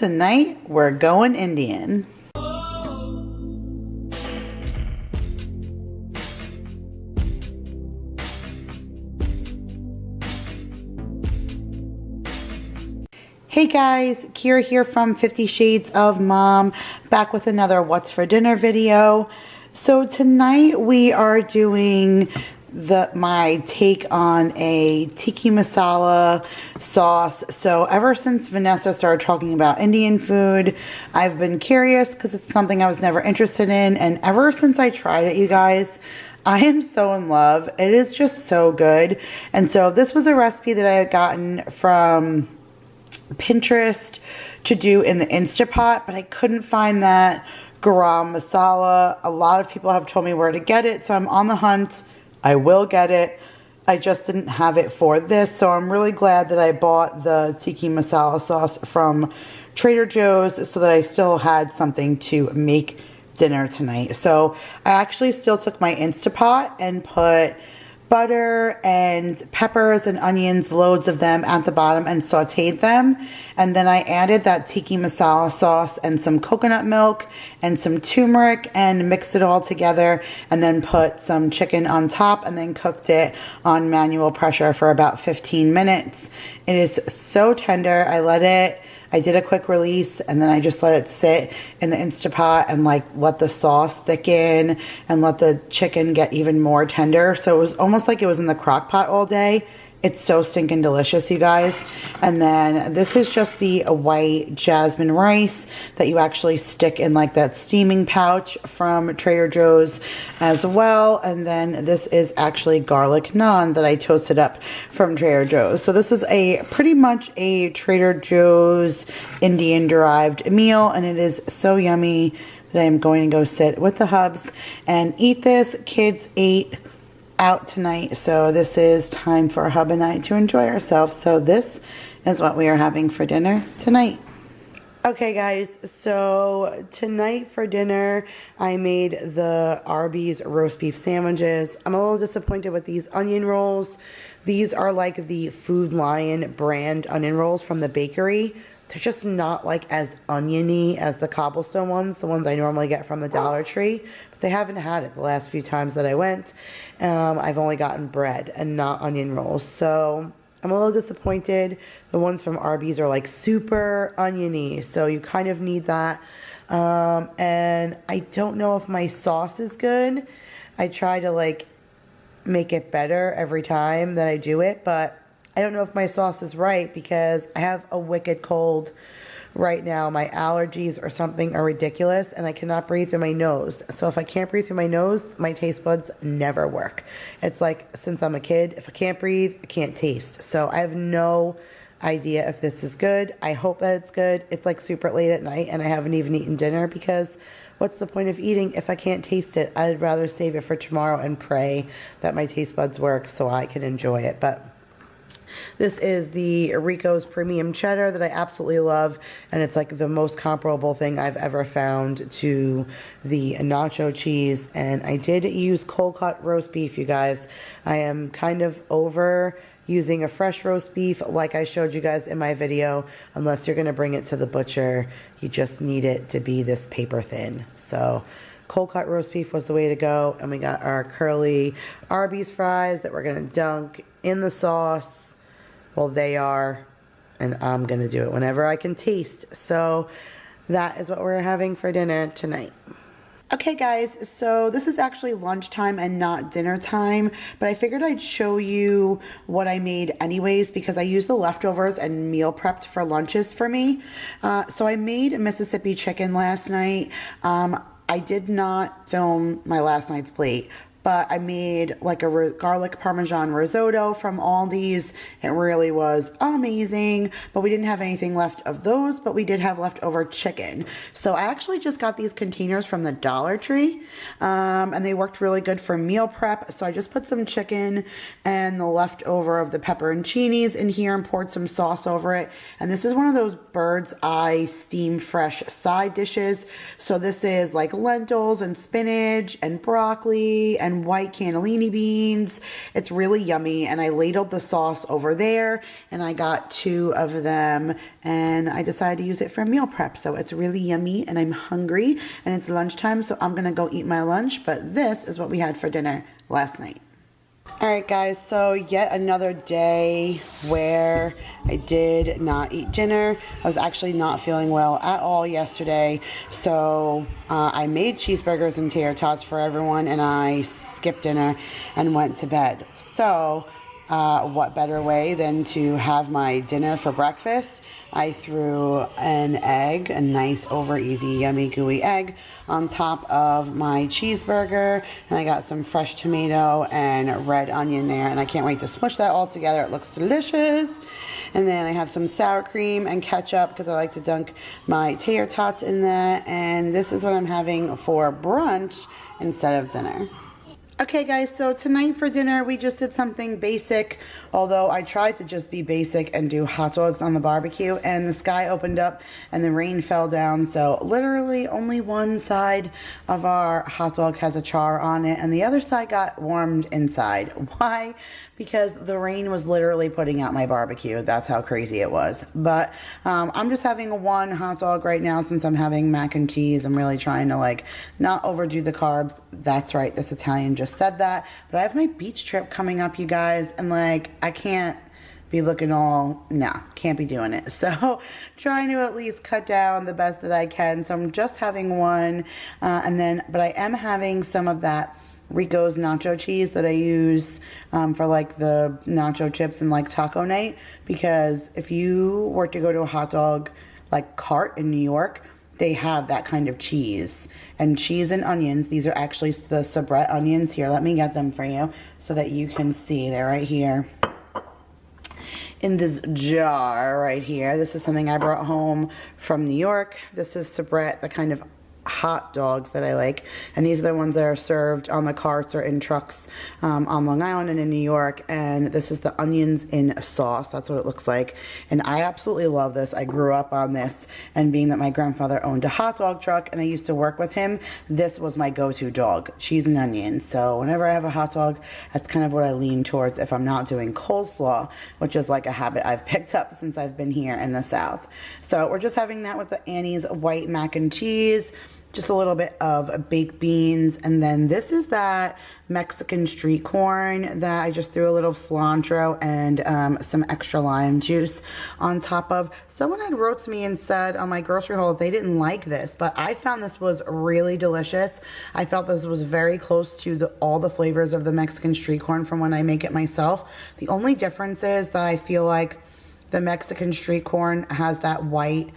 Tonight, we're going Indian. Hey guys, Kira here from 50 Shades of Mom, back with another What's for Dinner video. So tonight we are doing my take on a tikka masala sauce. So ever since Vanessa started talking about Indian food, I've been curious because it's something I was never interested in, and ever since I tried it, you guys, I am so in love. It is just so good. And so this was a recipe that I had gotten from Pinterest to do in the Instapot, but I couldn't find that garam masala. A lot of people have told me where to get it, so I'm on the hunt. I will get it. I just didn't have it for this, so I'm really glad that I bought the tikka masala sauce from Trader Joe's so that I still had something to make dinner tonight. So I actually still took my Instapot and put butter and peppers and onions, loads of them, at the bottom and sauteed them. And then I added that tikka masala sauce and some coconut milk and some turmeric and mixed it all together, and then put some chicken on top and then cooked it on manual pressure for about 15 minutes. It is so tender. I did a quick release and then I just let it sit in the Instapot and let the sauce thicken and let the chicken get even more tender. So it was almost like it was in the crock pot all day. It's so stinking delicious, you guys. And then this is just the white jasmine rice that you actually stick in that steaming pouch from Trader Joe's as well. And then this is actually garlic naan that I toasted up from Trader Joe's. So this is pretty much a Trader Joe's Indian derived meal, and it is so yummy that I am going to go sit with the hubs and eat this. Kids ate out tonight, so this is time for hub and I to enjoy ourselves. So this is what we are having for dinner tonight. Okay guys, so tonight for dinner I made the Arby's roast beef sandwiches. I'm a little disappointed with these onion rolls. These are like the Food Lion brand onion rolls from the bakery. They're just not as oniony as the cobblestone ones, the ones I normally get from the Dollar Tree. But they haven't had it the last few times that I went. I've only gotten bread and not onion rolls. So I'm a little disappointed. The ones from Arby's are super oniony, so you kind of need that. And I don't know if my sauce is good. I try to make it better every time that I do it, but I don't know if my sauce is right because I have a wicked cold right now. My allergies or something are ridiculous, and I cannot breathe through my nose. So if I can't breathe through my nose, my taste buds never work. It's since I'm a kid, if I can't breathe, I can't taste. So I have no idea if this is good. I hope that it's good. It's super late at night and I haven't even eaten dinner because what's the point of eating if I can't taste it? I'd rather save it for tomorrow and pray that my taste buds work so I can enjoy it. But this is the Rico's Premium Cheddar that I absolutely love, and it's the most comparable thing I've ever found to the nacho cheese. And I did use cold cut roast beef, you guys. I am kind of over using a fresh roast beef like I showed you guys in my video. Unless you're going to bring it to the butcher, you just need it to be this paper thin. So cold cut roast beef was the way to go. And we got our curly Arby's fries that we're going to dunk in the sauce. Well, they are, and I'm going to do it whenever I can taste. So that is what we're having for dinner tonight. Okay guys, so this is actually lunchtime and not dinner time, but I figured I'd show you what I made anyways because I used the leftovers and meal prepped for lunches for me. So I made Mississippi chicken last night. I did not film my last night's plate, but I made a garlic parmesan risotto from Aldi's. It really was amazing, but we didn't have anything left of those, but we did have leftover chicken. So I actually just got these containers from the Dollar Tree, and they worked really good for meal prep. So I just put some chicken and the leftover of the pepperoncinis in here and poured some sauce over it. And this is one of those bird's eye steam fresh side dishes. So this is lentils and spinach and broccoli and and white cannellini beans. It's really yummy, and I ladled the sauce over there, and I got 2 of them, and I decided to use it for meal prep. So it's really yummy, and I'm hungry, and it's lunchtime, so I'm gonna go eat my lunch. But this is what we had for dinner last night. Alright guys, so yet another day where I did not eat dinner. I was actually not feeling well at all yesterday, so I made cheeseburgers and tater tots for everyone, and I skipped dinner and went to bed. So what better way than to have my dinner for breakfast? I threw an egg, a nice over easy yummy gooey egg, on top of my cheeseburger, and I got some fresh tomato and red onion there, and I can't wait to smush that all together. It looks delicious. And then I have some sour cream and ketchup because I like to dunk my tater tots in that, and this is what I'm having for brunch instead of dinner. Okay guys, so tonight for dinner we just did something basic, although I tried to just be basic and do hot dogs on the barbecue, and the sky opened up and the rain fell down, so literally only one side of our hot dog has a char on it and the other side got warmed inside. Why? Because the rain was literally putting out my barbecue. That's how crazy it was. But I'm just having one hot dog right now since I'm having mac and cheese. I'm really trying to like not overdo the carbs. That's right, this Italian just said that. But I have my beach trip coming up, you guys, and like I can't be looking all, nah, can't be doing it. So trying to at least cut down the best that I can. So I'm just having one, but I am having some of that Rico's nacho cheese that I use for like the nacho chips and like taco night, because if you were to go to a hot dog like cart in New York, they have that kind of cheese and onions. These are actually the soubrette onions. Here, let me get them for you so that you can see. They're right here in this jar right here. This is something I brought home from New York. This is soubrette, the kind of hot dogs that I like, and these are the ones that are served on the carts or in trucks on Long Island and in New York. And this is the onions in a sauce. That's what it looks like, and I absolutely love this. I grew up on this, and being that my grandfather owned a hot dog truck and I used to work with him, this was my go-to dog, cheese and onions. So whenever I have a hot dog, that's kind of what I lean towards if I'm not doing coleslaw, which is like a habit I've picked up since I've been here in the South. So we're just having that with the Annie's white mac and cheese, just a little bit of baked beans, and then this is that Mexican street corn that I just threw a little cilantro and some extra lime juice on top of. Someone had wrote to me and said on my grocery haul they didn't like this, but I found this was really delicious. I felt this was very close to all the flavors of the Mexican street corn from when I make it myself. The only difference is that I feel like the Mexican street corn has that white,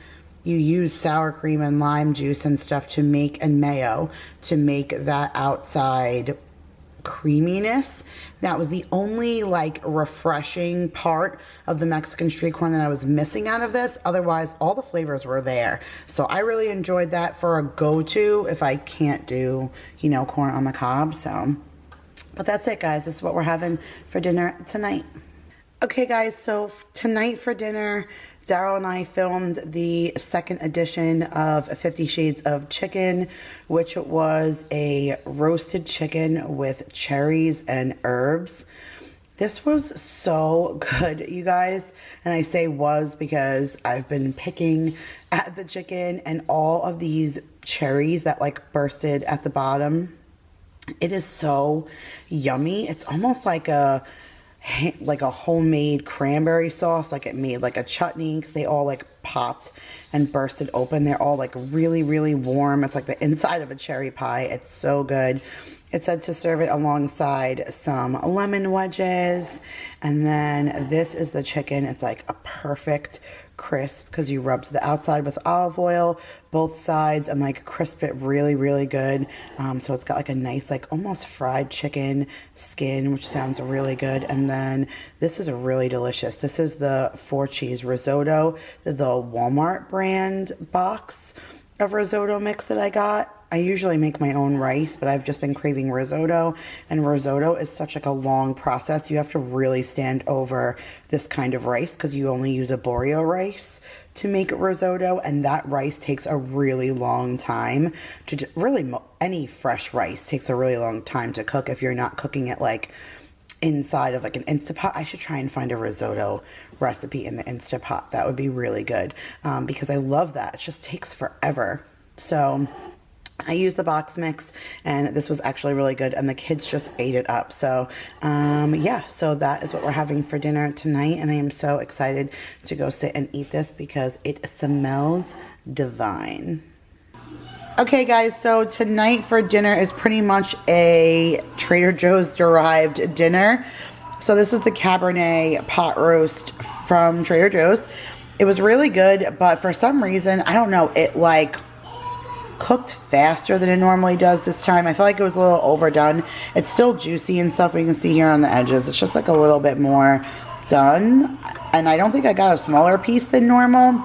you use sour cream and lime juice and stuff to make, and mayo to make that outside creaminess. That was the only like refreshing part of the Mexican street corn that I was missing out of this. Otherwise, all the flavors were there. So I really enjoyed that for a go-to if I can't do, you know, corn on the cob. So, but that's it, guys. This is what we're having for dinner tonight. Okay, guys, so tonight for dinner, Daryl and I filmed the second edition of 50 Shades of Chicken, which was a roasted chicken with cherries and herbs. This was so good, you guys. And I say was because I've been picking at the chicken and all of these cherries that like bursted at the bottom. It is so yummy. It's almost like a homemade cranberry sauce, like it made like a chutney, because they all like popped and bursted open. They're all like really, really warm. It's like the inside of a cherry pie. It's so good. It said to serve it alongside some lemon wedges. And then this is the chicken. It's like a perfect crisp because you rubbed the outside with olive oil, both sides, and like crisped it really, really good. So it's got like a nice, like almost fried chicken skin, which sounds really good. And then this is really delicious. This is the 4-cheese risotto, the Walmart brand box of risotto mix that I got. I usually make my own rice, but I've just been craving risotto, and risotto is such like a long process. You have to really stand over this kind of rice because you only use a Borio rice to make risotto, and that rice takes a really long time to really, any fresh rice takes a really long time to cook if you're not cooking it like inside of like an Instapot. I should try and find a risotto recipe in the Instapot. That would be really good, because I love that. It just takes forever. So I used the box mix, and this was actually really good, and the kids just ate it up. So yeah, so that is what we're having for dinner tonight, and I am so excited to go sit and eat this because it smells divine. Okay guys, so tonight for dinner is pretty much a Trader Joe's derived dinner. So this is the Cabernet pot roast from Trader Joe's. It was really good, but for some reason, I don't know, it like cooked faster than it normally does this time. I feel like it was a little overdone. It's still juicy and stuff, you can see here on the edges. It's just like a little bit more done. And I don't think I got a smaller piece than normal,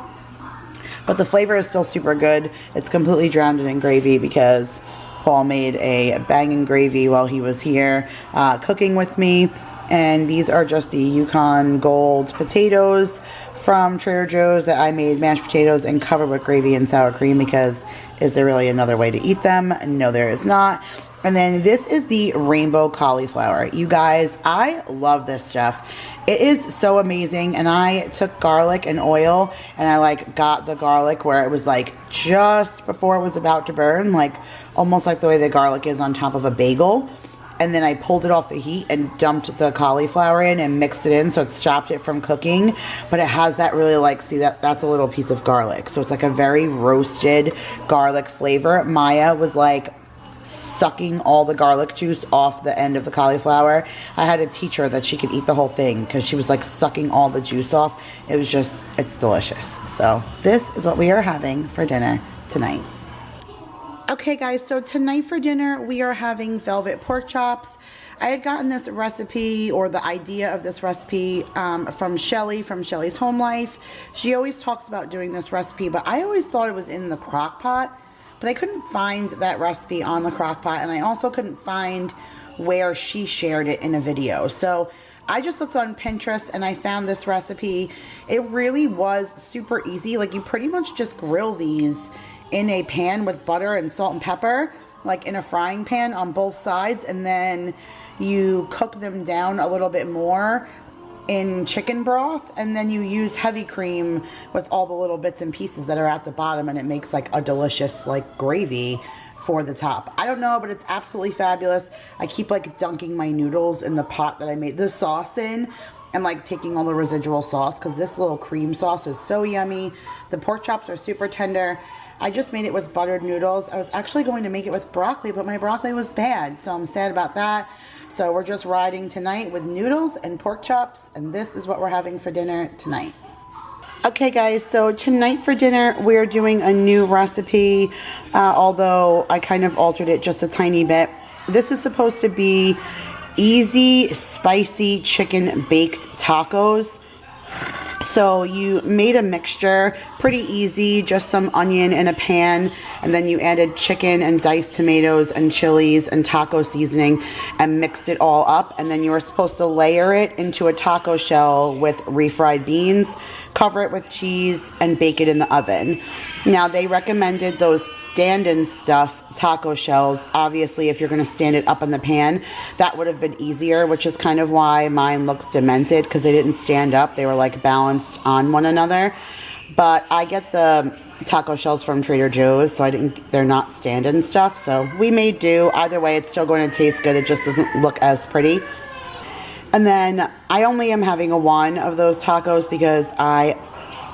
but the flavor is still super good. It's completely drowned in gravy because Paul made a banging gravy while he was here cooking with me. And these are just the Yukon Gold potatoes from Trader Joe's that I made mashed potatoes and covered with gravy and sour cream, because is there really another way to eat them? No, there is not. And then this is the rainbow cauliflower. You guys, I love this stuff. It is so amazing. And I took garlic and oil, and I like got the garlic where it was like just before it was about to burn, like almost like the way the garlic is on top of a bagel. And then I pulled it off the heat and dumped the cauliflower in and mixed it in, so it stopped it from cooking. But it has that really like, see, that's a little piece of garlic. So it's like a very roasted garlic flavor. Maya was like sucking all the garlic juice off the end of the cauliflower. I had to teach her that she could eat the whole thing because she was like sucking all the juice off. It was just, it's delicious. So this is what we are having for dinner tonight. Okay guys, so tonight for dinner we are having velvet pork chops. I had gotten this recipe, or the idea of this recipe, from Shelly, from Shelly's Home Life. She always talks about doing this recipe, but I always thought it was in the crock pot, but I couldn't find that recipe on the crock pot, and I also couldn't find where she shared it in a video. So I just looked on Pinterest and I found this recipe. It really was super easy. Like, you pretty much just grill these in a pan with butter and salt and pepper, like in a frying pan on both sides, and then you cook them down a little bit more in chicken broth, and then you use heavy cream with all the little bits and pieces that are at the bottom, and it makes like a delicious like gravy for the top. I don't know, but it's absolutely fabulous. I keep like dunking my noodles in the pot that I made the sauce in, and like taking all the residual sauce, because this little cream sauce is so yummy. The pork chops are super tender. I just made it with buttered noodles. I was actually going to make it with broccoli, but my broccoli was bad, so I'm sad about that. So we're just riding tonight with noodles and pork chops, and this is what we're having for dinner tonight. Okay guys, so tonight for dinner we're doing a new recipe, although I kind of altered it just a tiny bit. This is supposed to be easy, spicy chicken baked tacos. So you made a mixture, pretty easy, just some onion in a pan, and then you added chicken and diced tomatoes and chilies and taco seasoning and mixed it all up, and then you were supposed to layer it into a taco shell with refried beans, cover it with cheese, and bake it in the oven. Now, they recommended those stand-and stuff taco shells. Obviously, if you're going to stand it up in the pan, that would have been easier, which is kind of why mine looks demented, because they didn't stand up. They were like balanced on one another. But I get the taco shells from Trader Joe's, so they're not stand-in stuff. So we may do. Either way, it's still going to taste good. It just doesn't look as pretty. And then I only am having one of those tacos because I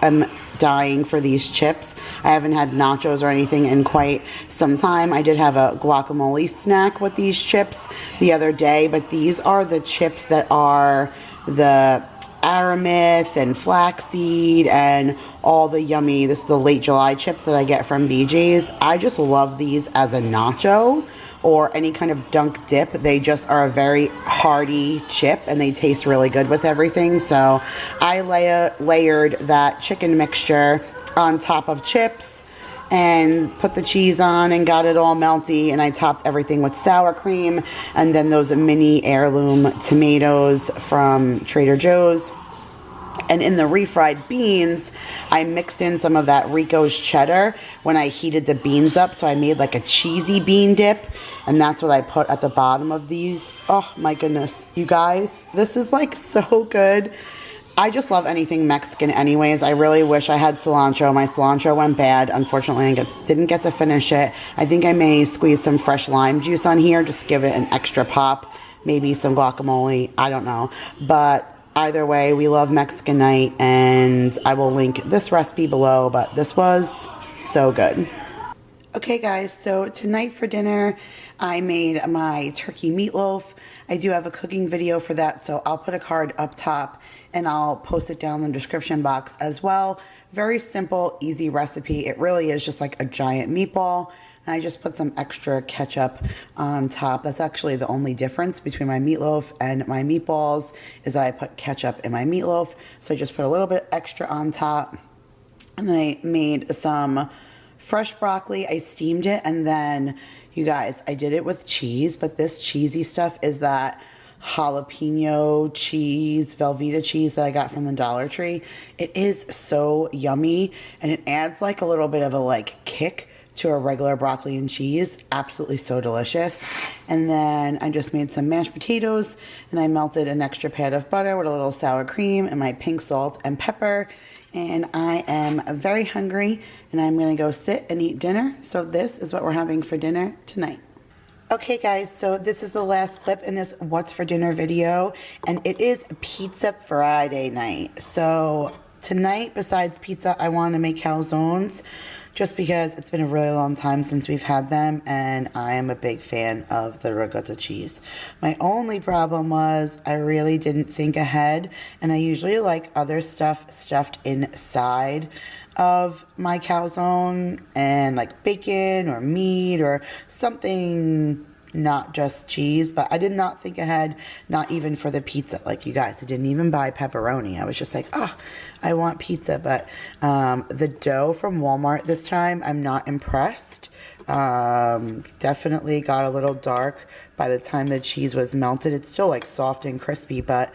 am dying for these chips. I haven't had nachos or anything in quite some time. I did have a guacamole snack with these chips the other day, but these are the chips that are the aramith and flaxseed and all the yummy, this is the late July chips that I get from BJ's. I just love these as a nacho or any kind of dunk dip. They just are a very hearty chip and they taste really good with everything. So I layered that chicken mixture on top of chips and put the cheese on and got it all melty, and I topped everything with sour cream and then those mini heirloom tomatoes from Trader Joe's. And in the refried beans, I mixed in some of that Rico's cheddar when I heated the beans up. So I made like a cheesy bean dip. And that's what I put at the bottom of these. Oh my goodness. You guys, this is like so good. I just love anything Mexican anyways. I really wish I had cilantro. My cilantro went bad. Unfortunately, I didn't get to finish it. I think I may squeeze some fresh lime juice on here. Just give it an extra pop. Maybe some guacamole. I don't know. But either way, we love Mexican night, and I will link this recipe below, but this was so good. Okay guys, so tonight for dinner, I made my turkey meatloaf. I do have a cooking video for that, so I'll put a card up top and I'll post it down in the description box as well. Very simple, easy recipe. It really is just like a giant meatball. And I just put some extra ketchup on top. That's actually the only difference between my meatloaf and my meatballs is that I put ketchup in my meatloaf. So I just put a little bit extra on top. And then I made some fresh broccoli. I steamed it. And then, you guys, I did it with cheese. But this cheesy stuff is that jalapeno cheese, Velveeta cheese that I got from the Dollar Tree. It is so yummy. And it adds like a little bit of a like kick to a regular broccoli and cheese. Absolutely so delicious. And then I just made some mashed potatoes and I melted an extra pat of butter with a little sour cream and my pink salt and pepper. And I am very hungry and I'm gonna go sit and eat dinner. So this is what we're having for dinner tonight. Okay guys, so this is the last clip in this What's for Dinner video, and it is Pizza Friday night. So tonight, besides pizza, I want to make calzones just because it's been a really long time since we've had them, and I am a big fan of the ricotta cheese. My only problem was I really didn't think ahead, and I usually like other stuff stuffed inside of my calzone, and like bacon or meat or something, not just cheese. But I did not think ahead, not even for the pizza. Like, you guys, I didn't even buy pepperoni. I was just like, oh, I want pizza. But the dough from Walmart this time, I'm not impressed. Definitely got a little dark by the time the cheese was melted. It's still like soft and crispy, but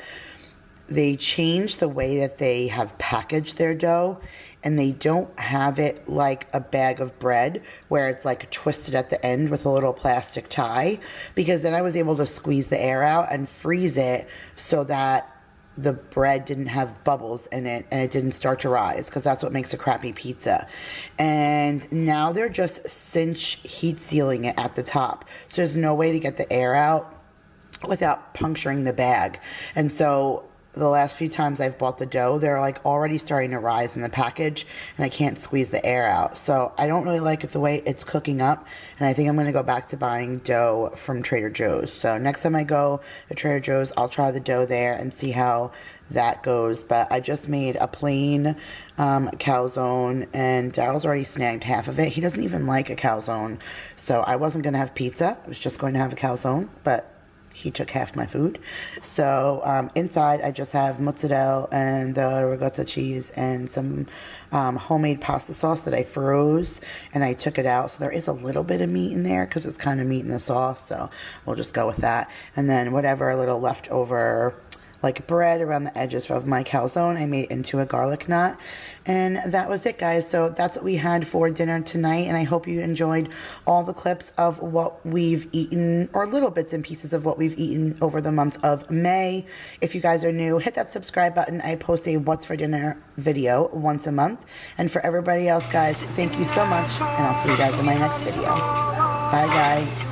they changed the way that they have packaged their dough, and they don't have it like a bag of bread where it's like twisted at the end with a little plastic tie, because then I was able to squeeze the air out and freeze it so that the bread didn't have bubbles in it and it didn't start to rise, because that's what makes a crappy pizza. And now they're just cinch heat sealing it at the top, so there's no way to get the air out without puncturing the bag. And so the last few times I've bought the dough, they're like already starting to rise in the package and I can't squeeze the air out. So I don't really like it the way it's cooking up, and I think I'm going to go back to buying dough from Trader Joe's. So next time I go to Trader Joe's, I'll try the dough there and see how that goes. But I just made a plain calzone, and Daryl's already snagged half of it. He doesn't even like a calzone, so I wasn't going to have pizza. I was just going to have a calzone, but he took half my food. So inside I just have mozzarella and the ricotta cheese and some homemade pasta sauce that I froze, and I took it out. So there is a little bit of meat in there because it's kind of meat in the sauce, so we'll just go with that. And then whatever little leftover like bread around the edges of my calzone, I made into a garlic knot. And that was it, guys. So that's what we had for dinner tonight, and I hope you enjoyed all the clips of what we've eaten, or little bits and pieces of what we've eaten over the month of May. If you guys are new, hit that subscribe button. I post a What's for Dinner video once a month. And for everybody else, guys, thank you so much, and I'll see you guys in my next video. Bye, guys.